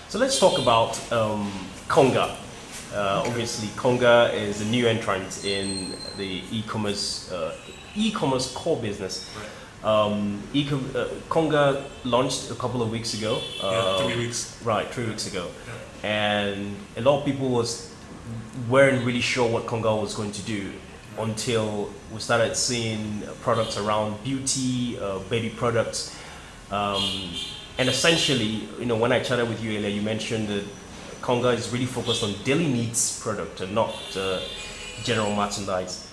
So let's talk about Konga. Obviously, Konga is a new entrant in the e-commerce core business. Right. Konga launched a couple of weeks ago. 3 weeks. Right, 3 weeks ago. Yeah. And a lot of people weren't really sure what Konga was going to do until we started seeing products around beauty, baby products. And essentially, when I chatted with you earlier, you mentioned that Konga is really focused on daily needs product and not general merchandise.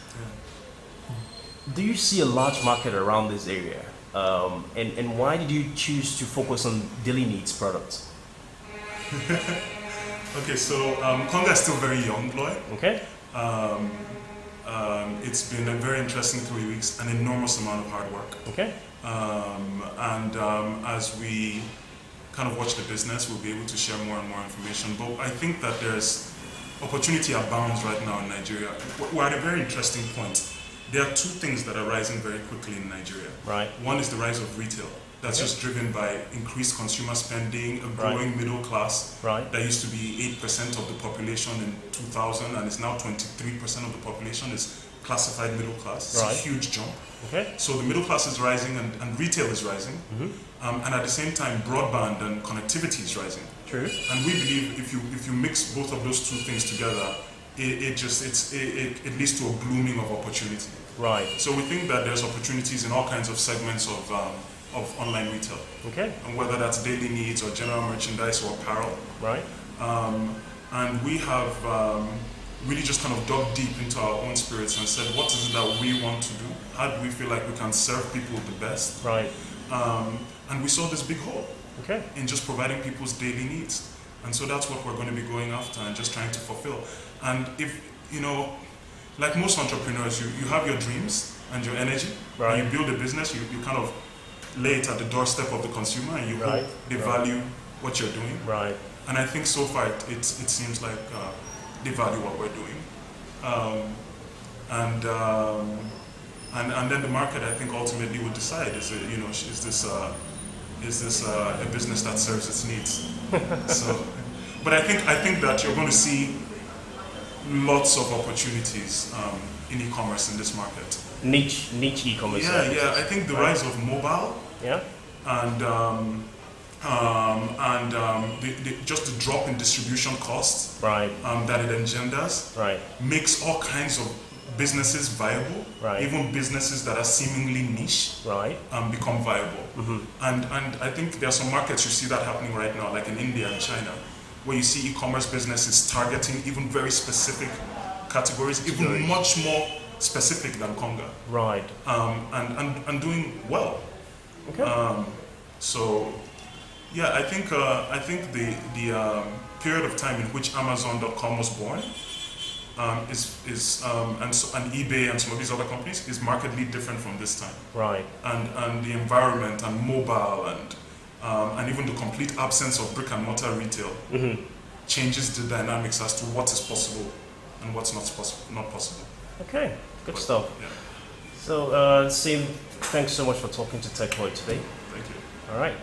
Yeah. Do you see a large market around this area? And why did you choose to focus on daily needs products? Okay, so Konga is still very young, Lloyd. Okay. It's been a very interesting 3 weeks, an enormous amount of hard work. Okay. As we kind of watch the business, we'll be able to share more and more information. But I think that there's opportunity abounds right now in Nigeria. We're at a very interesting point. There are two things that are rising very quickly in Nigeria. Right. One is the rise of retail. That's just driven by increased consumer spending, a growing middle class. Right. That used to be 8% of the population in 2000 and is now 23% of the population is classified middle class. It's a huge jump. Okay. So the middle class is rising and retail is rising. And at the same time, broadband and connectivity is rising. True. And we believe if you mix both of those two things together, it leads to a blooming of opportunity. Right. So we think that there's opportunities in all kinds of segments of online retail. Okay. And whether that's daily needs or general merchandise or apparel. Right. And we have really just kind of dug deep into our own spirits and said, what is it that we want to do? How do we feel like we can serve people the best? Right. And we saw this big hole in just providing people's daily needs. And so that's what we're going to be going after and just trying to fulfill. And if, like most entrepreneurs, you have your dreams and your energy. Right. And you build a business, you kind of lay it at the doorstep of the consumer and you hope they value what you're doing. Right. And I think so far it seems like they value what we're doing. And then the market, I think, ultimately will decide: is this a business that serves its needs? So, but I think that you're going to see lots of opportunities in e-commerce in this market. Niche e-commerce. Yeah. I think the rise of mobile. Yeah. And just the drop in distribution costs. Right. That it engenders. Right. Makes all kinds of businesses viable. Right. Even businesses that are seemingly niche. Right. Become viable. And I think there are some markets you see that happening right now, like in India and China, where you see e-commerce businesses targeting even very specific categories, even much more specific than Konga. Right. And doing well. Okay. So, yeah, I think the period of time in which Amazon.com was born and eBay and some of these other companies is markedly different from this time. Right. And the environment and mobile and even the complete absence of brick and mortar retail changes the dynamics as to what is possible and what's not possible. Okay, good stuff. Yeah. So, Sim, thanks so much for talking to TechLoyd today. Thank you. All right.